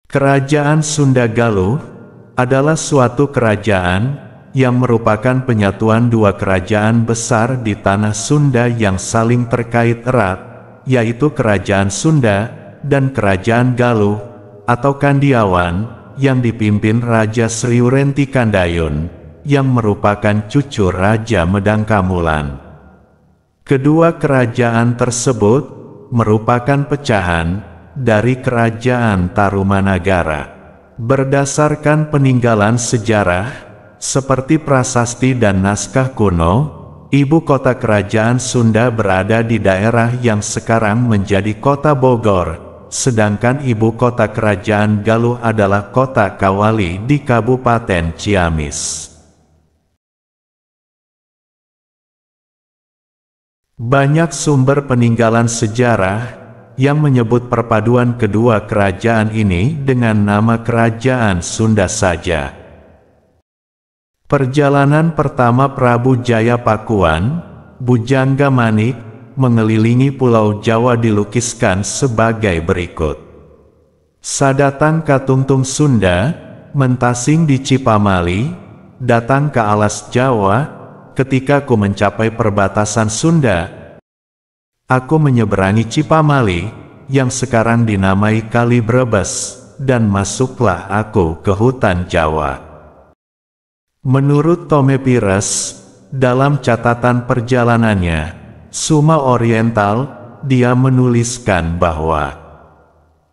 Kerajaan Sunda Galuh adalah suatu kerajaan yang merupakan penyatuan dua kerajaan besar di tanah Sunda yang saling terkait erat, yaitu Kerajaan Sunda dan Kerajaan Galuh atau Kandiawan yang dipimpin Raja Sriurenti Kandayun yang merupakan cucu Raja Medangkamulan. Kedua kerajaan tersebut merupakan pecahan dari Kerajaan Tarumanagara. Berdasarkan peninggalan sejarah, seperti prasasti dan naskah kuno, ibu kota kerajaan Sunda berada di daerah yang sekarang menjadi kota Bogor, sedangkan ibu kota kerajaan Galuh adalah kota Kawali di Kabupaten Ciamis. Banyak sumber peninggalan sejarah yang menyebut perpaduan kedua kerajaan ini dengan nama Kerajaan Sunda saja. Perjalanan pertama Prabu Jayapakuan, Bujangga Manik, mengelilingi Pulau Jawa dilukiskan sebagai berikut. Sadatang Katungtung Sunda, mentasing di Cipamali, datang ke alas Jawa, ketika ku mencapai perbatasan Sunda, aku menyeberangi Cipamali, yang sekarang dinamai Kali Brebes, dan masuklah aku ke hutan Jawa. Menurut Tome Pires, dalam catatan perjalanannya, Suma Oriental, dia menuliskan bahwa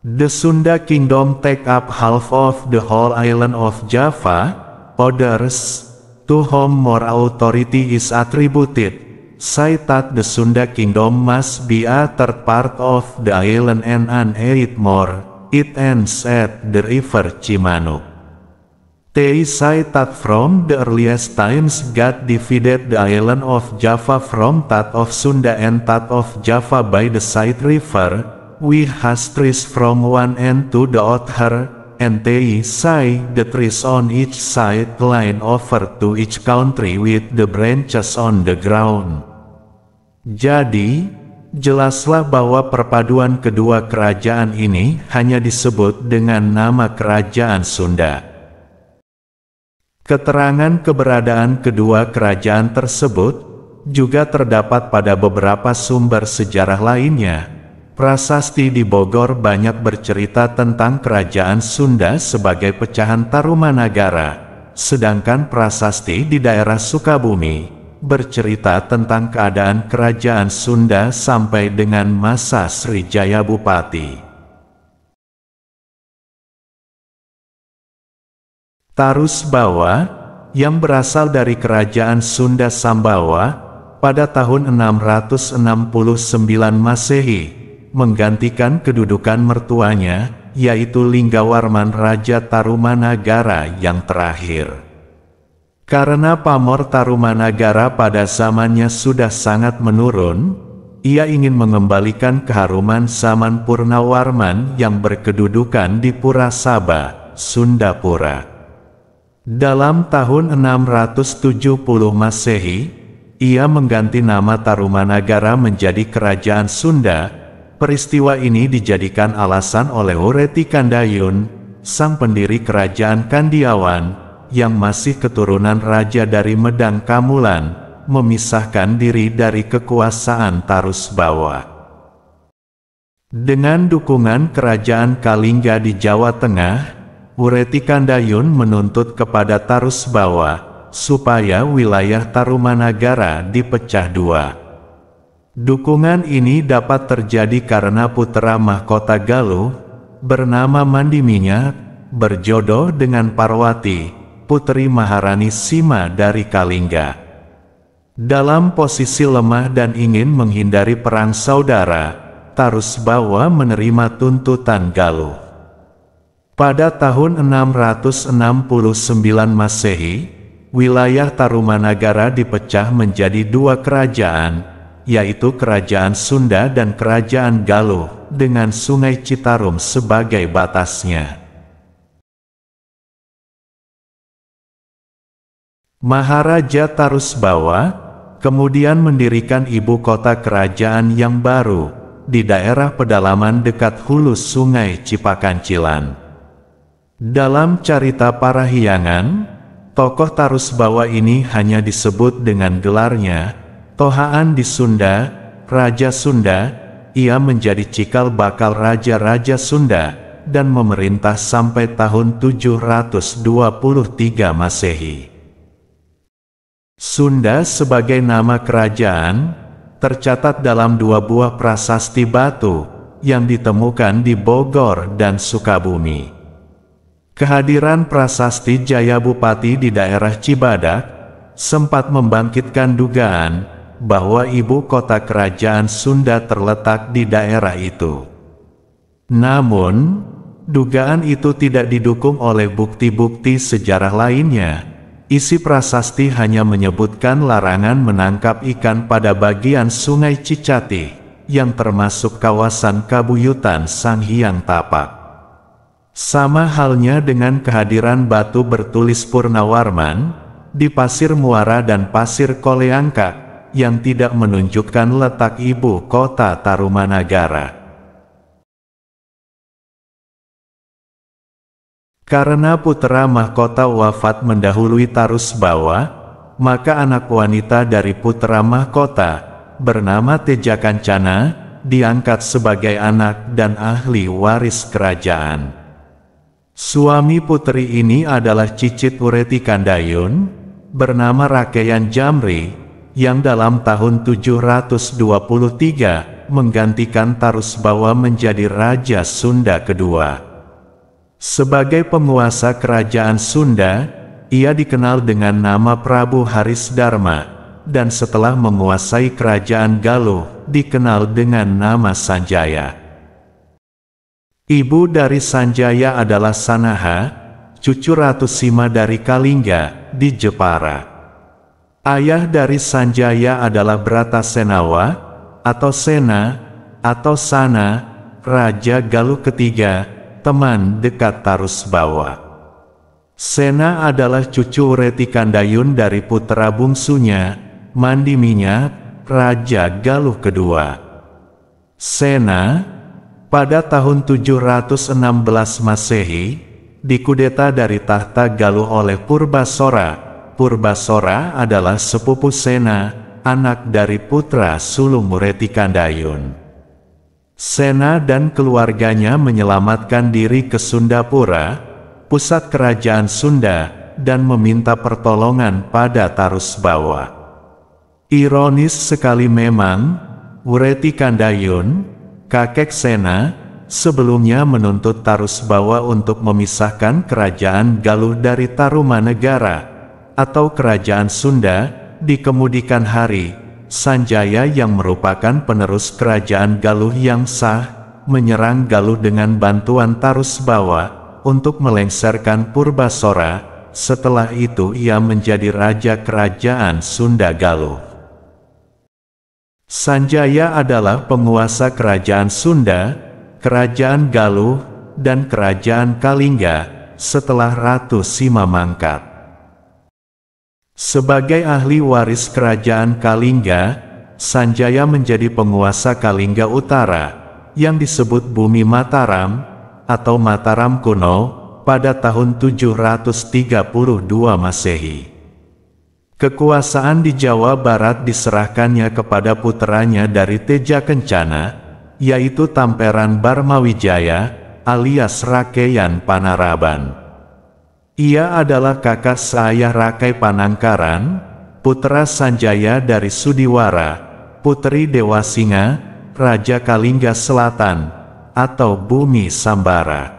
The Sunda Kingdom take up half of the whole island of Java, others, to whom more authority is attributed, say that the Sunda Kingdom must be a third part of the island and an eighth more. It ends at the river Cimanuk. They say that from the earliest times God divided the island of Java from that of Sunda and that of Java by the side river, which has trees from one end to the other, and they say the trees on each side line over to each country with the branches on the ground. Jadi, jelaslah bahwa perpaduan kedua kerajaan ini hanya disebut dengan nama Kerajaan Sunda. Keterangan keberadaan kedua kerajaan tersebut juga terdapat pada beberapa sumber sejarah lainnya. Prasasti di Bogor banyak bercerita tentang Kerajaan Sunda sebagai pecahan Tarumanagara, sedangkan prasasti di daerah Sukabumi bercerita tentang keadaan Kerajaan Sunda sampai dengan masa Srijaya Bupati. Tarusbawa, yang berasal dari Kerajaan Sunda Sambawa, pada tahun 669 Masehi, menggantikan kedudukan mertuanya, yaitu Linggawarman Raja Tarumanagara yang terakhir. Karena pamor Tarumanagara pada zamannya sudah sangat menurun, ia ingin mengembalikan keharuman zaman Purnawarman yang berkedudukan di Purasaba, Sundapura. Dalam tahun 670 Masehi, ia mengganti nama Tarumanagara menjadi Kerajaan Sunda. Peristiwa ini dijadikan alasan oleh Ureti Kandayun, sang pendiri Kerajaan Kandiawan, yang masih keturunan raja dari Medangkamulan, memisahkan diri dari kekuasaan Tarusbawa. Dengan dukungan Kerajaan Kalingga di Jawa Tengah, Ureti Kandayun menuntut kepada Tarusbawa supaya wilayah Tarumanagara dipecah dua. Dukungan ini dapat terjadi karena putra mahkota Galuh, bernama Mandiminyak, berjodoh dengan Parwati, putri Maharani Sima dari Kalingga. Dalam posisi lemah dan ingin menghindari perang saudara, Tarusbawa menerima tuntutan Galuh. Pada tahun 669 Masehi, wilayah Tarumanagara dipecah menjadi dua kerajaan, yaitu Kerajaan Sunda dan Kerajaan Galuh, dengan Sungai Citarum sebagai batasnya. Maharaja Tarusbawa kemudian mendirikan ibu kota kerajaan yang baru di daerah pedalaman dekat hulu Sungai Cipakancilan. Dalam carita Parahyangan, tokoh Tarusbawa ini hanya disebut dengan gelarnya, Tohaan di Sunda, Raja Sunda. Ia menjadi cikal bakal raja-raja Sunda, dan memerintah sampai tahun 723 Masehi. Sunda sebagai nama kerajaan, tercatat dalam 2 buah prasasti batu, yang ditemukan di Bogor dan Sukabumi. Kehadiran prasasti Jayabupati di daerah Cibadak, sempat membangkitkan dugaan, bahwa ibu kota kerajaan Sunda terletak di daerah itu. Namun, dugaan itu tidak didukung oleh bukti-bukti sejarah lainnya. Isi prasasti hanya menyebutkan larangan menangkap ikan pada bagian Sungai Cicatih, yang termasuk kawasan Kabuyutan Sang Hyang Tapak. Sama halnya dengan kehadiran batu bertulis Purnawarman, di Pasir Muara dan Pasir Koleangka, yang tidak menunjukkan letak ibu kota Tarumanagara. Karena putra mahkota wafat mendahului Tarusbawa, maka anak wanita dari putra mahkota, bernama Teja Kancana, diangkat sebagai anak dan ahli waris kerajaan. Suami putri ini adalah Cicit Ureti Kandayun, bernama Rakeyan Jamri, yang dalam tahun 723 menggantikan Tarusbawa menjadi Raja Sunda kedua. Sebagai penguasa kerajaan Sunda, ia dikenal dengan nama Prabu Harisdarma, dan setelah menguasai kerajaan Galuh, dikenal dengan nama Sanjaya. Ibu dari Sanjaya adalah Sanaha, cucu Ratu Sima dari Kalingga, di Jepara. Ayah dari Sanjaya adalah Bratasenawa, atau Sena, atau Sana, Raja Galuh ketiga, teman dekat Tarusbawa. Sena adalah cucu Ureti Kandayun dari putra bungsunya, Mandiminya, Raja Galuh kedua. Sena, pada tahun 716 Masehi, dikudeta dari tahta Galuh oleh Purbasora. Purbasora adalah sepupu Sena, anak dari putra sulung Ureti Kandayun. Sena dan keluarganya menyelamatkan diri ke Sundapura, pusat kerajaan Sunda, dan meminta pertolongan pada Tarusbawa. Ironis sekali memang, Ureti Kandayun, kakek Sena, sebelumnya menuntut Tarusbawa untuk memisahkan kerajaan Galuh dari Tarumanegara, atau kerajaan Sunda. Di kemudian hari, Sanjaya yang merupakan penerus kerajaan Galuh yang sah, menyerang Galuh dengan bantuan Tarusbawa, untuk melengsarkan Purbasora. Setelah itu ia menjadi raja kerajaan Sunda Galuh. Sanjaya adalah penguasa kerajaan Sunda, kerajaan Galuh, dan kerajaan Kalingga, setelah Ratu Sima mangkat. Sebagai ahli waris kerajaan Kalingga, Sanjaya menjadi penguasa Kalingga Utara, yang disebut Bumi Mataram, atau Mataram kuno, pada tahun 732 Masehi. Kekuasaan di Jawa Barat diserahkannya kepada putranya dari Teja Kencana, yaitu Tamperan Barmawijaya, alias Rakeyan Panaraban. Ia adalah kakak seayah Rakai Panangkaran, putra Sanjaya dari Sudiwara, putri Dewasinga, Raja Kalingga Selatan, atau Bumi Sambara.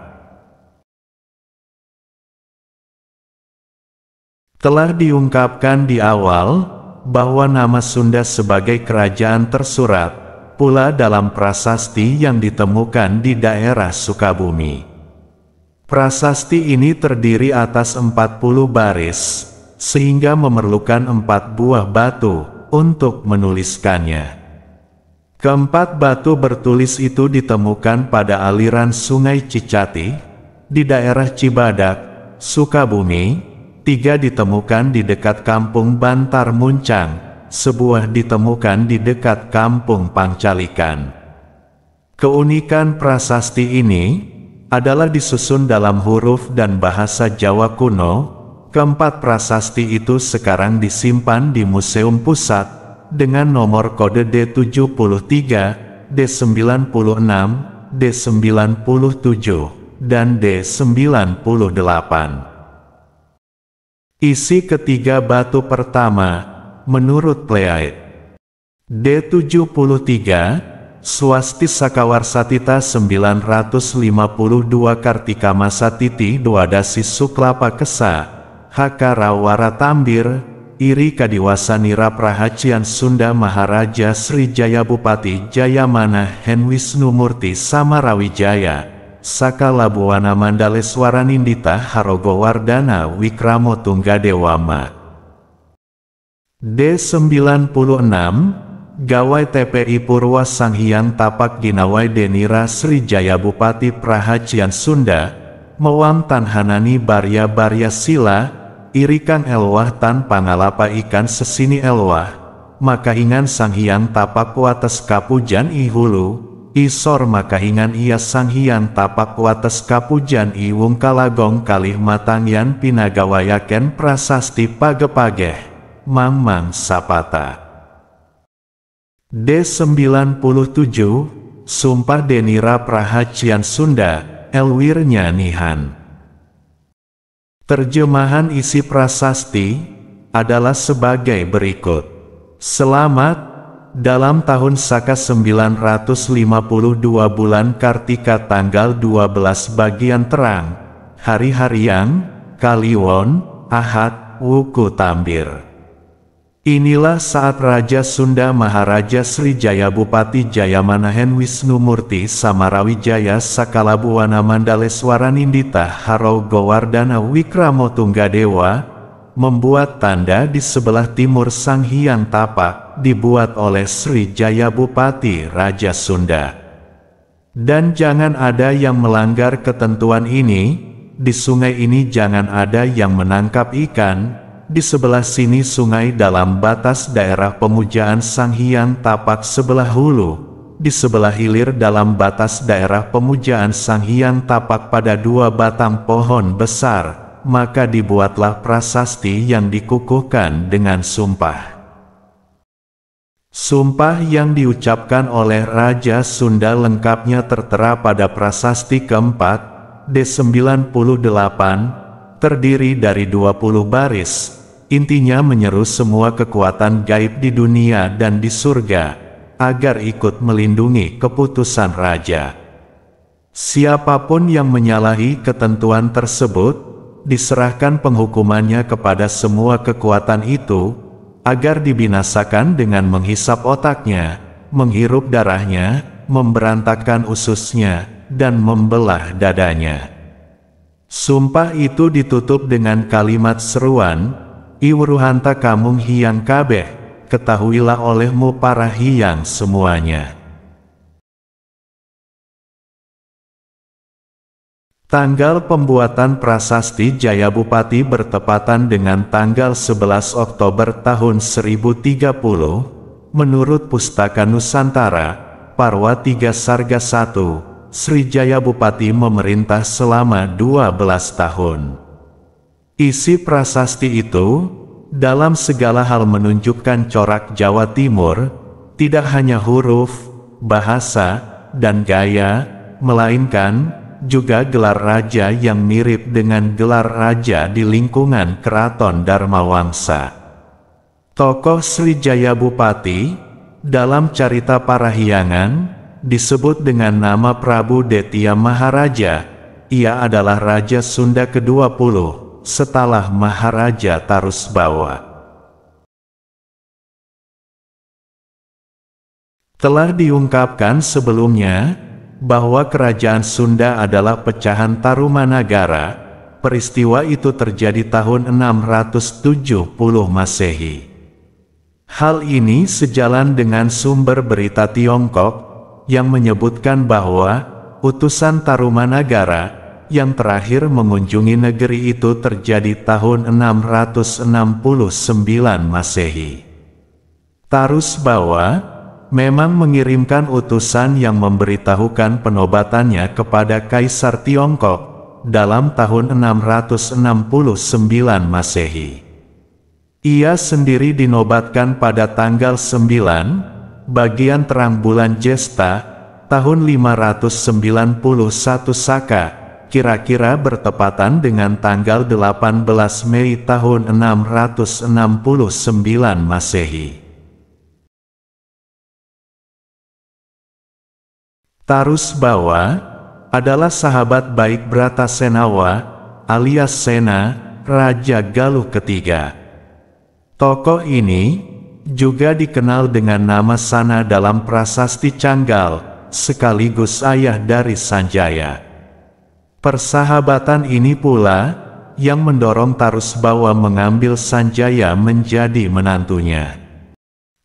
Telah diungkapkan di awal, bahwa nama Sunda sebagai kerajaan tersurat, pula dalam prasasti yang ditemukan di daerah Sukabumi. Prasasti ini terdiri atas 40 baris, sehingga memerlukan 4 buah batu untuk menuliskannya. Keempat batu bertulis itu ditemukan pada aliran Sungai Cicatih, di daerah Cibadak, Sukabumi. 3 ditemukan di dekat Kampung Bantar Muncang, sebuah ditemukan di dekat Kampung Pangcalikan. Keunikan prasasti ini, adalah disusun dalam huruf dan bahasa Jawa kuno. Keempat prasasti itu sekarang disimpan di Museum Pusat dengan nomor kode D73, D96, D97, dan D98. Isi ketiga batu pertama, menurut Pleiad. D73, Swasti Sakawarsatita 952 Kartika Masatiti Dwadasi Suklapa Kesa, Hakara Waratambir, Iri Kadiwasanira Prahacian Sunda Maharaja Sri Jaya Bupati Jayamana Hen Wisnumurti Samarawijaya, Sakalabuana Mandaleswaranindita Harogowardana Wikramo Tunggadewama. D96, Gawai TPI Purwa Sanghyang Tapak Ginawai Denira Sri Jaya Bupati Prahacian Sunda, Mewam Tanhanani Barya Barya Sila, Irikang Elwah Tan Pangalapa Ikan Sesini Elwah, Makahingan Sanghyang Tapak Wates Kapujan I Hulu, Isor Makahingan Iya Sanghyang Tapak Wates Kapujan I Wung Kalagong Kalih Matangyan Pinagawayaken Prasasti Pagepageh, Mang Sapata. D97, Sumpah Denira Prahacian Sunda, Elwirnya Nihan. Terjemahan isi prasasti adalah sebagai berikut. Selamat, dalam tahun Saka 952 bulan Kartika tanggal 12 bagian terang, hari Hariang, Kaliwon, Ahad, Wuku Tambir. Inilah saat Raja Sunda Maharaja Sri Jaya Bupati Jayamana Hen Wisnumurti Samarawijaya Sakalabuana Mandaleswaranindita Harogowardana Wikramo Tunggadewa membuat tanda di sebelah timur Sanghyang Tapak dibuat oleh Sri Jaya Bupati Raja Sunda. Dan jangan ada yang melanggar ketentuan ini, di sungai ini jangan ada yang menangkap ikan. Di sebelah sini sungai dalam batas daerah pemujaan Sanghyang Tapak sebelah hulu, di sebelah hilir dalam batas daerah pemujaan Sanghyang Tapak pada dua batang pohon besar, maka dibuatlah prasasti yang dikukuhkan dengan sumpah. Sumpah yang diucapkan oleh Raja Sunda lengkapnya tertera pada prasasti keempat, D98, terdiri dari 20 baris. Intinya menyeru semua kekuatan gaib di dunia dan di surga, agar ikut melindungi keputusan Raja. Siapapun yang menyalahi ketentuan tersebut, diserahkan penghukumannya kepada semua kekuatan itu, agar dibinasakan dengan menghisap otaknya, menghirup darahnya, memberantakkan ususnya, dan membelah dadanya. Sumpah itu ditutup dengan kalimat seruan, Iwuruhanta kamung hiyang kabeh, ketahuilah olehmu para hiyang semuanya. Tanggal pembuatan prasasti Jaya Bupati bertepatan dengan tanggal 11 Oktober tahun 1030, menurut Pustaka Nusantara, Parwa 3 Sarga 1, Sri Jaya Bupati memerintah selama 12 tahun. Isi prasasti itu, dalam segala hal menunjukkan corak Jawa Timur, tidak hanya huruf, bahasa, dan gaya, melainkan juga gelar raja yang mirip dengan gelar raja di lingkungan Keraton Dharmawangsa. Tokoh Sri Jaya Bupati, dalam carita Parahyangan, disebut dengan nama Prabu Detya Maharaja. Ia adalah Raja Sunda ke-20. Setelah Maharaja Tarusbawa. Telah diungkapkan sebelumnya, bahwa kerajaan Sunda adalah pecahan Tarumanagara. Peristiwa itu terjadi tahun 670 Masehi. Hal ini sejalan dengan sumber berita Tiongkok, yang menyebutkan bahwa, utusan Tarumanagara, yang terakhir mengunjungi negeri itu terjadi tahun 669 Masehi. Tarusbawa, memang mengirimkan utusan yang memberitahukan penobatannya kepada Kaisar Tiongkok dalam tahun 669 Masehi. Ia sendiri dinobatkan pada tanggal 9, bagian terang bulan Jesta, tahun 591 Saka, kira-kira bertepatan dengan tanggal 18 Mei tahun 669 Masehi. Tarusbawa adalah sahabat baik Bratasenawa alias Sena, Raja Galuh ketiga. Tokoh ini juga dikenal dengan nama Sana dalam prasasti Canggal, sekaligus ayah dari Sanjaya. Persahabatan ini pula yang mendorong Tarusbawa mengambil Sanjaya menjadi menantunya.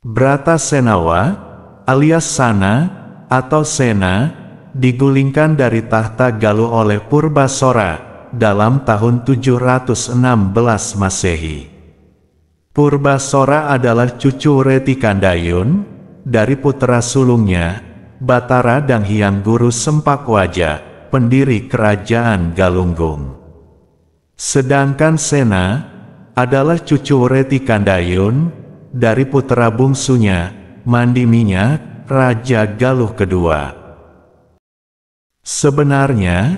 Bratasenawa alias Sana atau Sena digulingkan dari tahta Galuh oleh Purbasora dalam tahun 716 Masehi. Purbasora adalah cucu Reti Kandayun dari putra sulungnya, Batara dan Hyang Guru Sempakwaja, pendiri kerajaan Galunggung. Sedangkan Sena adalah cucu Reti Kandayun dari putra bungsunya, Mandi Minyak, Raja Galuh kedua. Sebenarnya,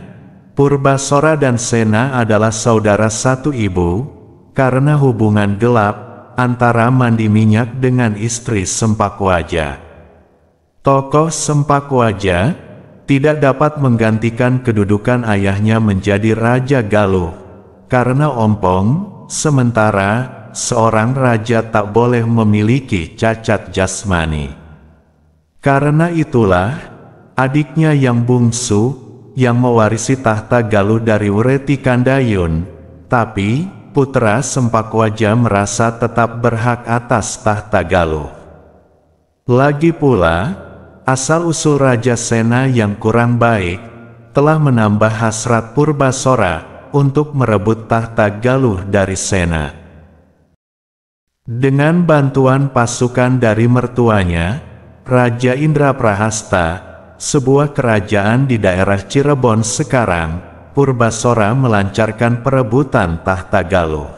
Purbasora dan Sena adalah saudara satu ibu, karena hubungan gelap antara Mandi Minyak dengan istri Sempakwaja. Tokoh Sempakwaja tidak dapat menggantikan kedudukan ayahnya menjadi Raja Galuh, karena ompong, sementara seorang raja tak boleh memiliki cacat jasmani. Karena itulah, adiknya yang bungsu, yang mewarisi tahta Galuh dari Reti Kandayun, tapi putra Sempakwaja merasa tetap berhak atas tahta Galuh. Lagi pula, asal-usul Raja Sena yang kurang baik, telah menambah hasrat Purbasora untuk merebut tahta Galuh dari Sena. Dengan bantuan pasukan dari mertuanya, Raja Indraprahasta, sebuah kerajaan di daerah Cirebon sekarang, Purbasora melancarkan perebutan tahta Galuh.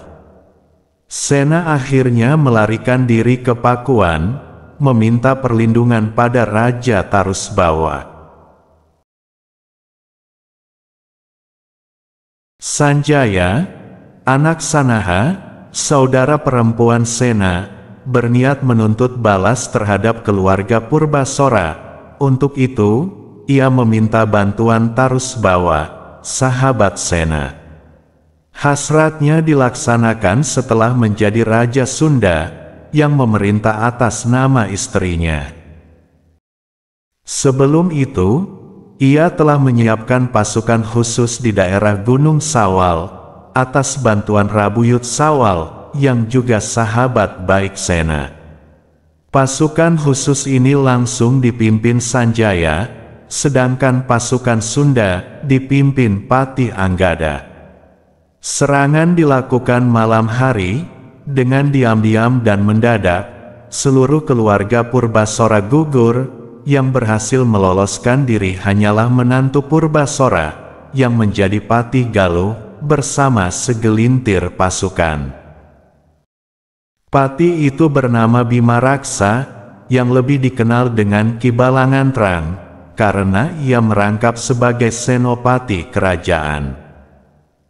Sena akhirnya melarikan diri ke Pakuan, meminta perlindungan pada Raja Tarusbawa. Sanjaya, anak Sanaha, saudara perempuan Sena, berniat menuntut balas terhadap keluarga Purbasora. Untuk itu, ia meminta bantuan Tarusbawa, sahabat Sena. Hasratnya dilaksanakan setelah menjadi Raja Sunda, yang memerintah atas nama istrinya. Sebelum itu, ia telah menyiapkan pasukan khusus di daerah Gunung Sawal, atas bantuan Rabuyut Sawal, yang juga sahabat baik Sena. Pasukan khusus ini langsung dipimpin Sanjaya, sedangkan pasukan Sunda dipimpin Patih Anggada. Serangan dilakukan malam hari, dengan diam-diam dan mendadak, seluruh keluarga Purbasora gugur, yang berhasil meloloskan diri hanyalah menantu Purbasora, yang menjadi Patih Galuh, bersama segelintir pasukan. Patih itu bernama Bimaraksa, yang lebih dikenal dengan Ki Balangantrang, karena ia merangkap sebagai senopati kerajaan.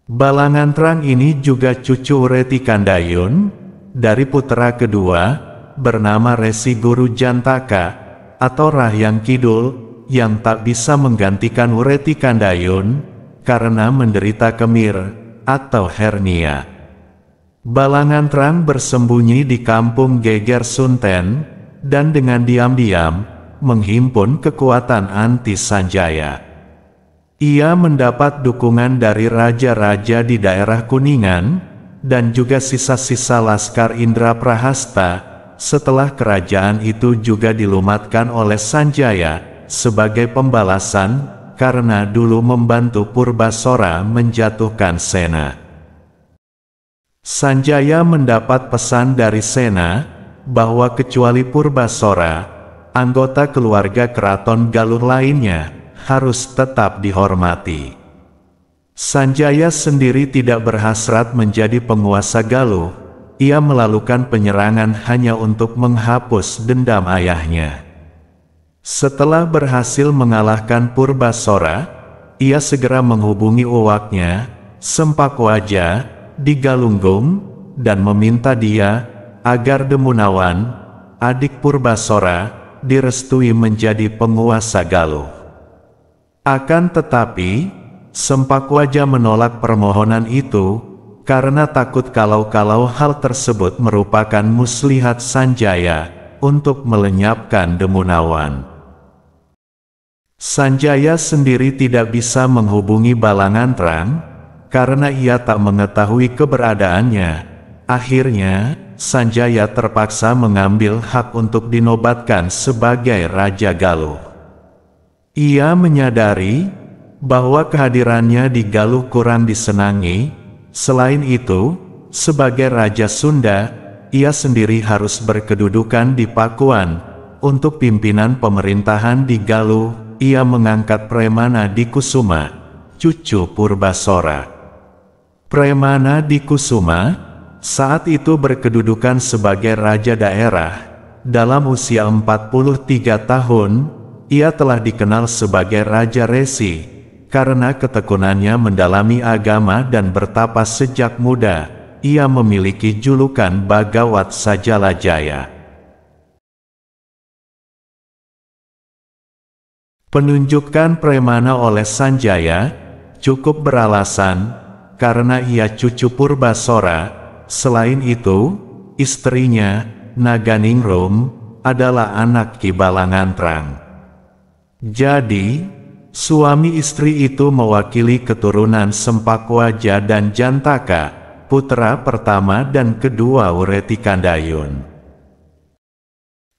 Balangantrang ini juga cucu Reti Kandayun, dari putra kedua, bernama Resi Guru Jantaka, atau Rahyang Kidul, yang tak bisa menggantikan Reti Kandayun, karena menderita kemir, atau hernia. Balangantrang bersembunyi di kampung Geger Sunten, dan dengan diam-diam, menghimpun kekuatan anti Sanjaya. Ia mendapat dukungan dari raja-raja di daerah Kuningan, dan juga sisa-sisa laskar Indraprahasta, setelah kerajaan itu juga dilumatkan oleh Sanjaya, sebagai pembalasan, karena dulu membantu Purbasora menjatuhkan Sena. Sanjaya mendapat pesan dari Sena, bahwa kecuali Purbasora, anggota keluarga keraton Galuh lainnya harus tetap dihormati. Sanjaya sendiri tidak berhasrat menjadi penguasa Galuh. Ia melakukan penyerangan hanya untuk menghapus dendam ayahnya. Setelah berhasil mengalahkan Purbasora, ia segera menghubungi uwaknya, Sempakwaja, di Galunggung, dan meminta dia agar Demunawan, adik Purbasora, direstui menjadi penguasa Galuh. Akan tetapi, Sempakwaja menolak permohonan itu, karena takut kalau hal tersebut merupakan muslihat Sanjaya untuk melenyapkan Demunawan. Sanjaya sendiri tidak bisa menghubungi Balangantrang, karena ia tak mengetahui keberadaannya. Akhirnya, Sanjaya terpaksa mengambil hak untuk dinobatkan sebagai Raja Galuh. Ia menyadari bahwa kehadirannya di Galuh kurang disenangi. Selain itu, sebagai Raja Sunda, ia sendiri harus berkedudukan di Pakuan. Untuk pimpinan pemerintahan di Galuh, ia mengangkat Premana Dikusuma, cucu Purbasora. Premana Dikusuma saat itu berkedudukan sebagai raja daerah. Dalam usia 43 tahun, ia telah dikenal sebagai Raja Resi, karena ketekunannya mendalami agama dan bertapa sejak muda. Ia memiliki julukan Bagawat Sajalajaya. Penunjukan Premana oleh Sanjaya cukup beralasan, karena ia cucu Purbasora. Selain itu, istrinya, Naganingrum, adalah anak Ki Balangantrang. Jadi, suami istri itu mewakili keturunan Sempakwaja dan Jantaka, putra pertama dan kedua Wuretikandayun.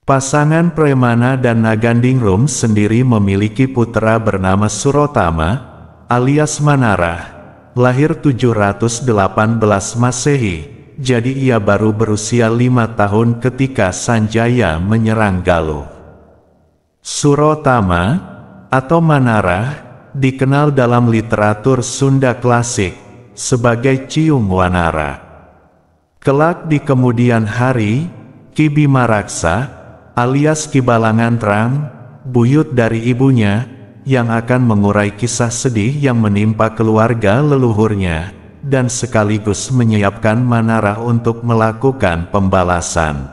Pasangan Premana dan Nagandingrum sendiri memiliki putra bernama Surotama, alias Manarah, lahir 718 Masehi. Jadi ia baru berusia 5 tahun ketika Sanjaya menyerang Galuh. Surotama atau Manarah dikenal dalam literatur Sunda klasik sebagai Ciung Wanara. Kelak di kemudian hari, Ki Bimaraksa alias Ki Balangantrang, buyut dari ibunya, yang akan mengurai kisah sedih yang menimpa keluarga leluhurnya, dan sekaligus menyiapkan Manarah untuk melakukan pembalasan.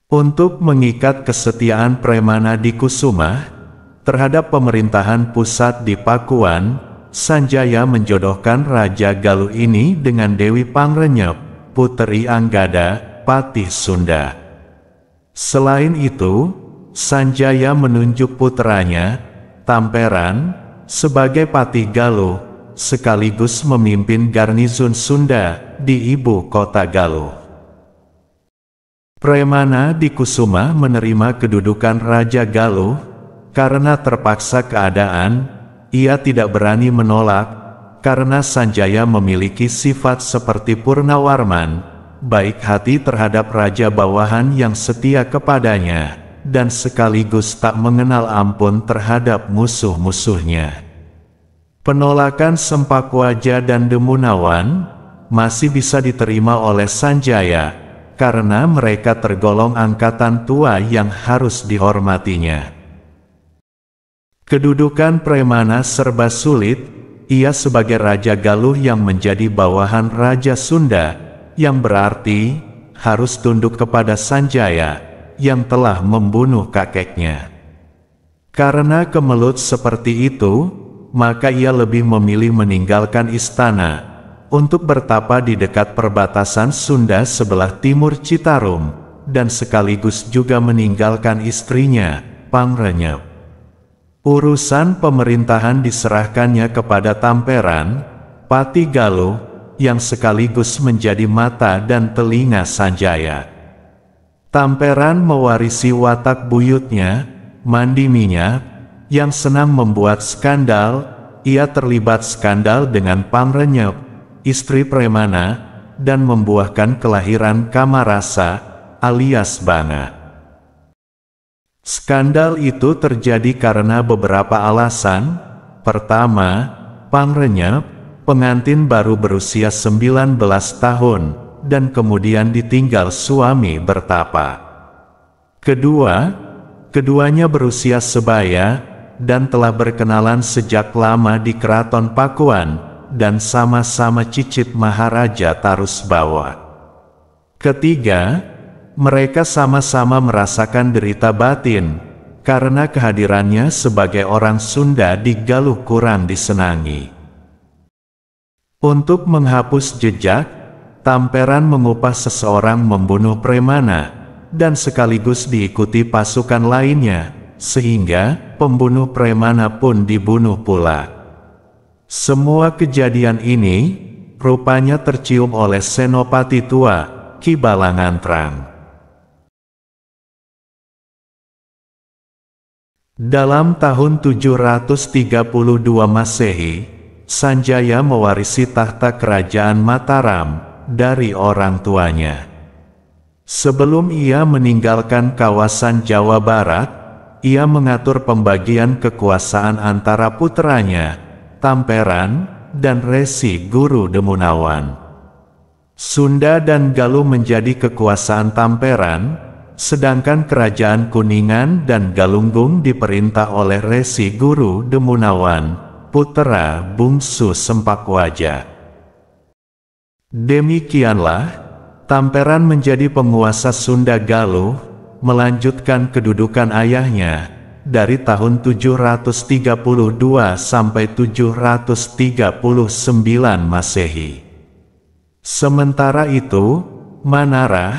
Untuk mengikat kesetiaan Premana Dikusuma terhadap pemerintahan pusat di Pakuan, Sanjaya menjodohkan Raja Galuh ini dengan Dewi Pangrenyep, Puteri Anggada, Patih Sunda. Selain itu, Sanjaya menunjuk putranya, Tamperan, sebagai Patih Galuh, sekaligus memimpin garnizon Sunda di ibu kota Galuh. Premana Dikusuma menerima kedudukan Raja Galuh, karena terpaksa keadaan. Ia tidak berani menolak, karena Sanjaya memiliki sifat seperti Purnawarman, baik hati terhadap raja bawahan yang setia kepadanya, dan sekaligus tak mengenal ampun terhadap musuh-musuhnya. Penolakan Sempakwaja dan Demunawan masih bisa diterima oleh Sanjaya, karena mereka tergolong angkatan tua yang harus dihormatinya. Kedudukan Premana serba sulit. Ia sebagai Raja Galuh yang menjadi bawahan Raja Sunda, yang berarti harus tunduk kepada Sanjaya yang telah membunuh kakeknya. Karena kemelut seperti itu, maka ia lebih memilih meninggalkan istana untuk bertapa di dekat perbatasan Sunda sebelah timur Citarum, dan sekaligus juga meninggalkan istrinya, Pangrenyep. Urusan pemerintahan diserahkannya kepada Tamperan, Patih Galuh, yang sekaligus menjadi mata dan telinga Sanjaya. Tamperan mewarisi watak buyutnya, Mandi Minyak, yang senang membuat skandal. Ia terlibat skandal dengan Pangrenyep, istri Premana, dan membuahkan kelahiran Kamarasa alias Banga. Skandal itu terjadi karena beberapa alasan. Pertama, Pangrenyep, pengantin baru berusia 19 tahun, dan kemudian ditinggal suami bertapa. Kedua, keduanya berusia sebaya, dan telah berkenalan sejak lama di Keraton Pakuan, dan sama-sama cicit Maharaja Tarusbawa. Ketiga, mereka sama-sama merasakan derita batin, karena kehadirannya sebagai orang Sunda di Galuh kurang disenangi. Untuk menghapus jejak, Tamperan mengupah seseorang membunuh Premana, dan sekaligus diikuti pasukan lainnya, sehingga pembunuh Premana pun dibunuh pula. Semua kejadian ini, rupanya tercium oleh Senopati tua, Ki Balangantrang. Dalam tahun 732 Masehi, Sanjaya mewarisi tahta kerajaan Mataram dari orang tuanya. Sebelum ia meninggalkan kawasan Jawa Barat, ia mengatur pembagian kekuasaan antara puteranya, Tamperan, dan Resi Guru Demunawan. Sunda dan Galuh menjadi kekuasaan Tamperan, sedangkan kerajaan Kuningan dan Galunggung diperintah oleh Resi Guru Demunawan, putera bungsu Sempakwaja. Demikianlah, Tamperan menjadi penguasa Sunda Galuh, melanjutkan kedudukan ayahnya, dari tahun 732 sampai 739 Masehi. Sementara itu, Manarah,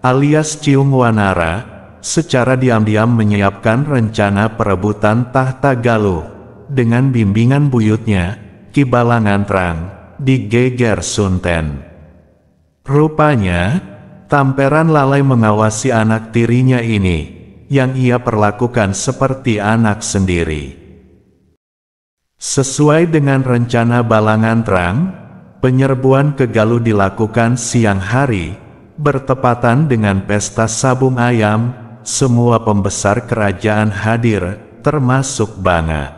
alias Ciung Wanara, secara diam-diam menyiapkan rencana perebutan tahta Galuh, dengan bimbingan buyutnya, Ki Balangantrang, di Geger Sunten. Rupanya, Tamperan lalai mengawasi anak tirinya ini, yang ia perlakukan seperti anak sendiri. Sesuai dengan rencana Balangantrang, penyerbuan ke Galuh dilakukan siang hari, bertepatan dengan pesta sabung ayam. Semua pembesar kerajaan hadir, termasuk Banga.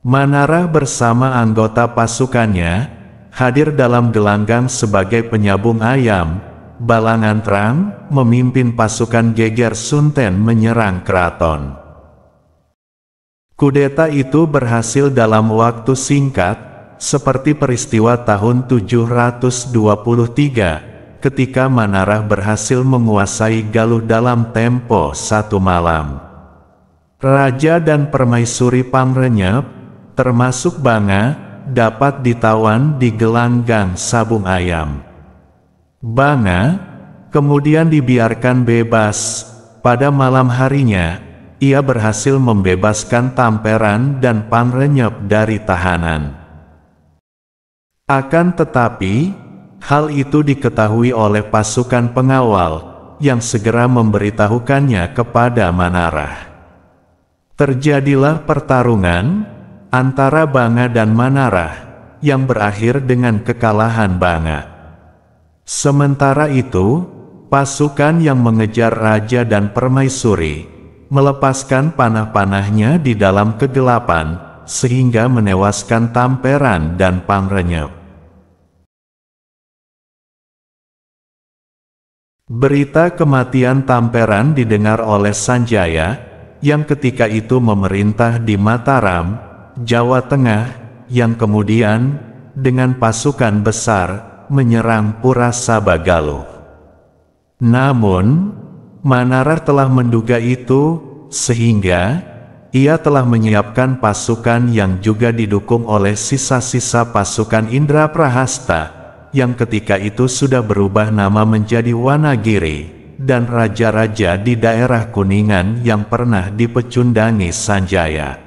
Manarah bersama anggota pasukannya, hadir dalam gelanggang sebagai penyabung ayam. Balangantrang memimpin pasukan Geger Sunten menyerang keraton. Kudeta itu berhasil dalam waktu singkat, seperti peristiwa tahun 723, ketika Manarah berhasil menguasai Galuh dalam tempo 1 malam. Raja dan permaisuri Pangrenyep, termasuk Banga, dapat ditawan di gelanggang sabung ayam. Banga kemudian dibiarkan bebas. Pada malam harinya, ia berhasil membebaskan Tamperan dan Pangrenyep dari tahanan. Akan tetapi, hal itu diketahui oleh pasukan pengawal, yang segera memberitahukannya kepada Manarah. Terjadilah pertarungan antara Banga dan Manarah, yang berakhir dengan kekalahan Banga. Sementara itu, pasukan yang mengejar raja dan permaisuri, melepaskan panah-panahnya di dalam kegelapan, sehingga menewaskan Tamperan dan Pangrenyep. Berita kematian Tamperan didengar oleh Sanjaya, yang ketika itu memerintah di Mataram, Jawa Tengah, yang kemudian, dengan pasukan besar, menyerang Pura Saba Galuh. Namun, Manarah telah menduga itu, sehingga, ia telah menyiapkan pasukan yang juga didukung oleh sisa-sisa pasukan Indra Prahasta, yang ketika itu sudah berubah nama menjadi Wanagiri, dan raja-raja di daerah Kuningan yang pernah dipecundangi Sanjaya.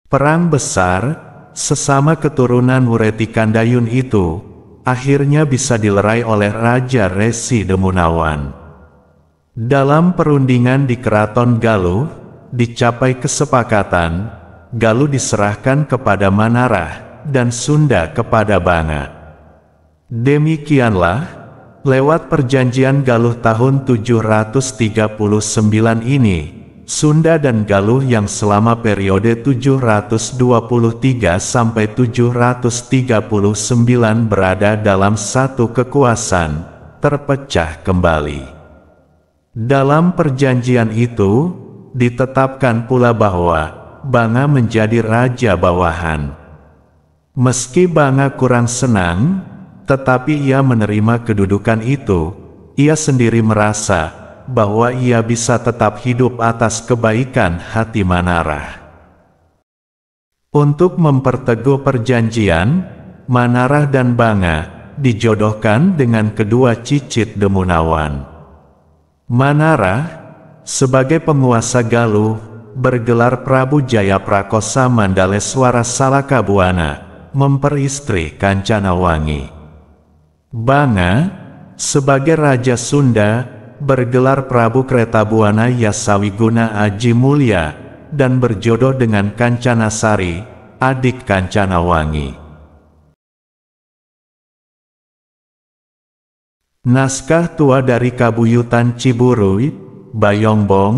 Perang besar, sesama keturunan Wureti Kandayun itu, akhirnya bisa dilerai oleh Raja Resi Demunawan. Dalam perundingan di Keraton Galuh, dicapai kesepakatan, Galuh diserahkan kepada Manarah, dan Sunda kepada Banga. Demikianlah, lewat perjanjian Galuh tahun 739 ini, Sunda dan Galuh yang selama periode 723 sampai 739 berada dalam satu kekuasaan, terpecah kembali. Dalam perjanjian itu, ditetapkan pula bahwa Banga menjadi raja bawahan. Meski Banga kurang senang, tetapi ia menerima kedudukan itu. Ia sendiri merasa bahwa ia bisa tetap hidup atas kebaikan hati Manarah. Untuk memperteguh perjanjian, Manarah dan Banga dijodohkan dengan kedua cicit Demunawan. Manarah, sebagai penguasa Galuh, bergelar Prabu Jayaprakosa Mandaleswara Salakabuana, memperistri Kancanawangi. Banga, sebagai Raja Sunda, bergelar Prabu Kretabuana Yasawiguna Aji Mulya, dan berjodoh dengan Kancanasari, adik Kancanawangi. Naskah tua dari Kabuyutan Ciburuy, Bayongbong,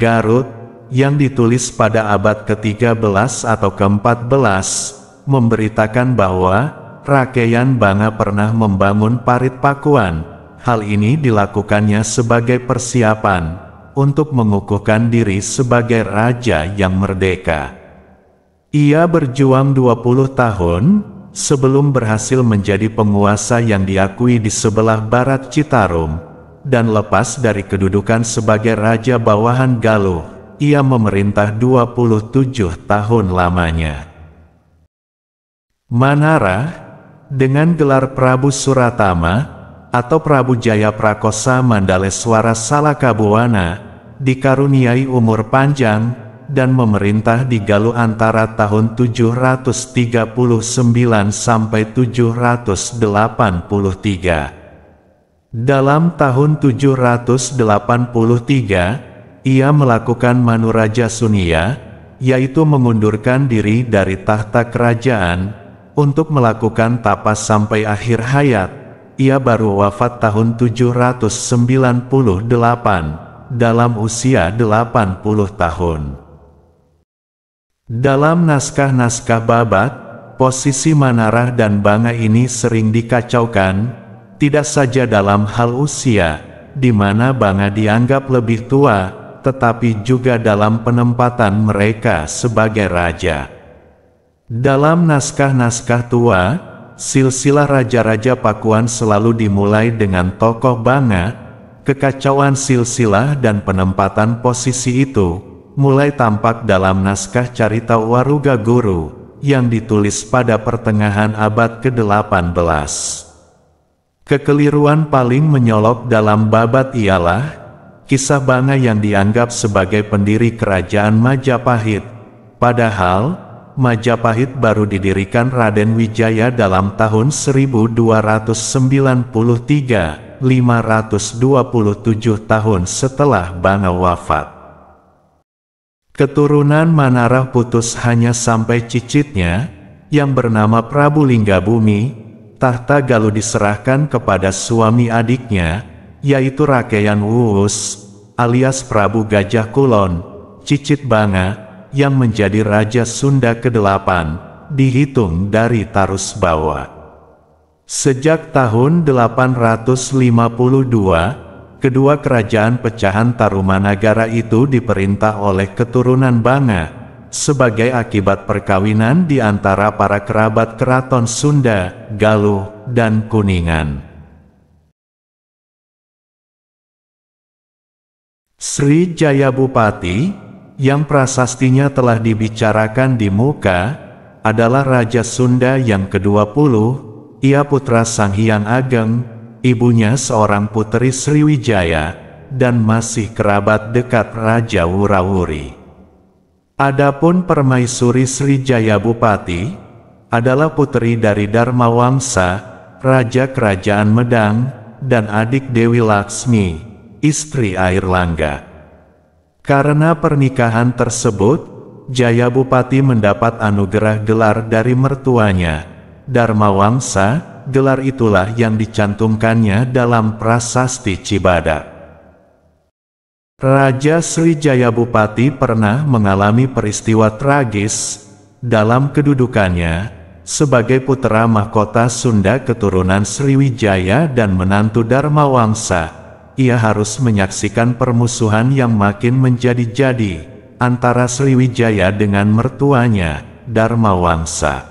Garut, yang ditulis pada abad ke-13 atau ke-14, memberitakan bahwa Rakeyan Banga pernah membangun Parit Pakuan. Hal ini dilakukannya sebagai persiapan untuk mengukuhkan diri sebagai raja yang merdeka. Ia berjuang 20 tahun sebelum berhasil menjadi penguasa yang diakui di sebelah barat Citarum, dan lepas dari kedudukan sebagai raja bawahan Galuh. Ia memerintah 27 tahun lamanya. Manarah, dengan gelar Prabu Suratama, atau Prabu Jayaprakosa Mandaleswara Salakabuana, dikaruniai umur panjang, dan memerintah di Galuh antara tahun 739 sampai 783. Dalam tahun 783, ia melakukan Manuraja Sunia, yaitu mengundurkan diri dari tahta kerajaan, untuk melakukan tapas sampai akhir hayat. Ia baru wafat tahun 798, dalam usia 80 tahun. Dalam naskah-naskah Babat, posisi Manarah dan Banga ini sering dikacaukan, tidak saja dalam hal usia, di mana Banga dianggap lebih tua, tetapi juga dalam penempatan mereka sebagai raja. Dalam naskah-naskah tua, silsilah raja-raja Pakuan selalu dimulai dengan tokoh Banga. Kekacauan silsilah dan penempatan posisi itu mulai tampak dalam naskah Carita Waruga Guru yang ditulis pada pertengahan abad ke-18. Kekeliruan paling menyolok dalam Babat ialah kisah Banga yang dianggap sebagai pendiri kerajaan Majapahit, padahal Majapahit baru didirikan Raden Wijaya dalam tahun 1293, 527 tahun setelah Banga wafat. Keturunan Manarah putus hanya sampai cicitnya, yang bernama Prabu Linggabumi. Tahta Galuh diserahkan kepada suami adiknya, yaitu Rakeyan Wuwus, alias Prabu Gajah Kulon, cicit Banga, yang menjadi Raja Sunda ke-8, dihitung dari Tarus Bawa. Sejak tahun 852, kedua kerajaan pecahan Tarumanagara itu diperintah oleh keturunan Banga, sebagai akibat perkawinan di antara para kerabat keraton Sunda, Galuh, dan Kuningan. Sri Jayabupati, yang prasastinya telah dibicarakan di muka, adalah Raja Sunda yang ke-20. Ia putra Sang Hyang Ageng, ibunya seorang puteri Sriwijaya, dan masih kerabat dekat Raja Wurawuri. Adapun Permaisuri Sri Jayabupati adalah puteri dari Dharmawangsa, Raja Kerajaan Medang, dan adik Dewi Laksmi, istri Airlangga. Karena pernikahan tersebut, Jayabupati mendapat anugerah gelar dari mertuanya, Dharmawangsa, gelar itulah yang dicantumkannya dalam prasasti Cibadak. Raja Sriwijaya Bupati pernah mengalami peristiwa tragis dalam kedudukannya sebagai putra mahkota Sunda keturunan Sriwijaya dan menantu Dharmawangsa. Ia harus menyaksikan permusuhan yang makin menjadi-jadi antara Sriwijaya dengan mertuanya, Dharmawangsa.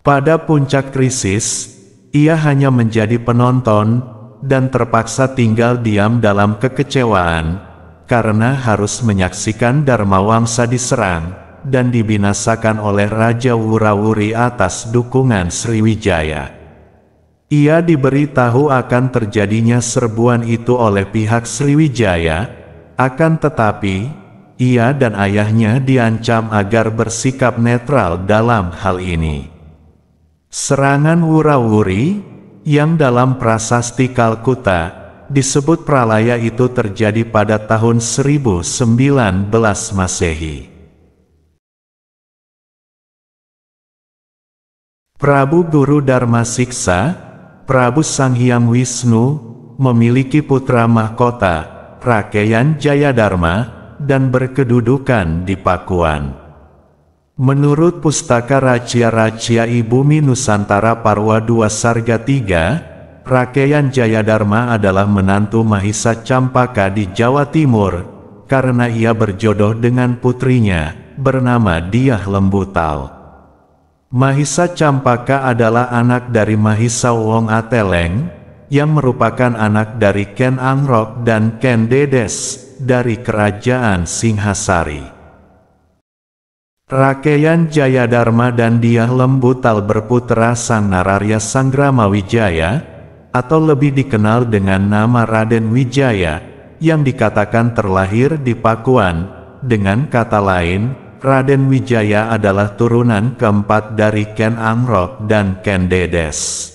Pada puncak krisis, ia hanya menjadi penonton dan terpaksa tinggal diam dalam kekecewaan karena harus menyaksikan Dharmawangsa diserang dan dibinasakan oleh Raja Wurawuri atas dukungan Sriwijaya. Ia diberitahu akan terjadinya serbuan itu oleh pihak Sriwijaya, akan tetapi ia dan ayahnya diancam agar bersikap netral dalam hal ini. Serangan Wurawuri, yang dalam prasasti Kalkuta disebut Pralaya itu terjadi pada tahun 1019 Masehi. Prabu Guru Dharmasiksa, Prabu Sanghyang Wisnu, memiliki putra mahkota, Rakyan Jayadharma, dan berkedudukan di Pakuan. Menurut Pustaka Racia-Racia Ibumi Nusantara Parwa II Sarga III, Rakyan Jayadharma adalah menantu Mahisa Campaka di Jawa Timur, karena ia berjodoh dengan putrinya, bernama Diah Lembutal. Mahisa Campaka adalah anak dari Mahisa Wong Ateleng, yang merupakan anak dari Ken Angrok dan Ken Dedes, dari Kerajaan Singhasari. Rakyan Jayadharma dan Diah Lembutal berputra sang Nararya Sangramawijaya, atau lebih dikenal dengan nama Raden Wijaya, yang dikatakan terlahir di Pakuan. Dengan kata lain, Raden Wijaya adalah turunan keempat dari Ken Angrok dan Ken Dedes.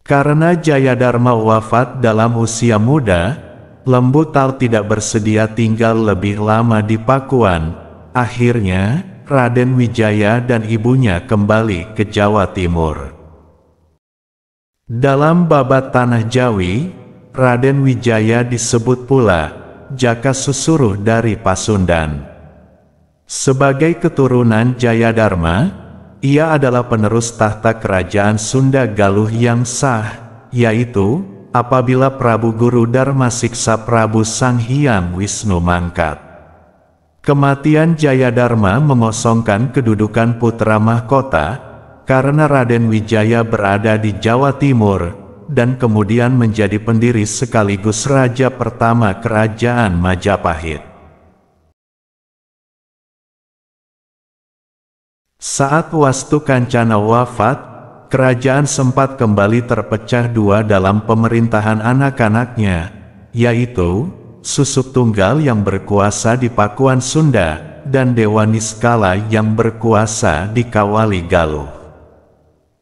Karena Jayadharma wafat dalam usia muda, Lembutal tidak bersedia tinggal lebih lama di Pakuan. Akhirnya, Raden Wijaya dan ibunya kembali ke Jawa Timur. Dalam babat Tanah Jawi, Raden Wijaya disebut pula Jaka Susuruh dari Pasundan. Sebagai keturunan Jayadharma, ia adalah penerus tahta kerajaan Sunda Galuh yang sah, yaitu apabila Prabu Guru Dharmasiksa Prabu Sanghyang Wisnu mangkat. Kematian Jayadharma mengosongkan kedudukan putra mahkota, karena Raden Wijaya berada di Jawa Timur, dan kemudian menjadi pendiri sekaligus raja pertama Kerajaan Majapahit. Saat Wastu Kancana wafat, kerajaan sempat kembali terpecah dua dalam pemerintahan anak-anaknya, yaitu Susuk Tunggal yang berkuasa di Pakuan Sunda, dan Dewa Niskala yang berkuasa di Kawali Galuh.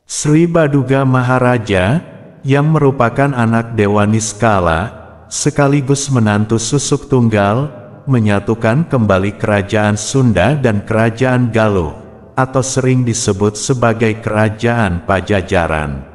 Sri Baduga Maharaja, yang merupakan anak Dewa Niskala, sekaligus menantu Susuk Tunggal, menyatukan kembali Kerajaan Sunda dan Kerajaan Galuh, atau sering disebut sebagai Kerajaan Pajajaran.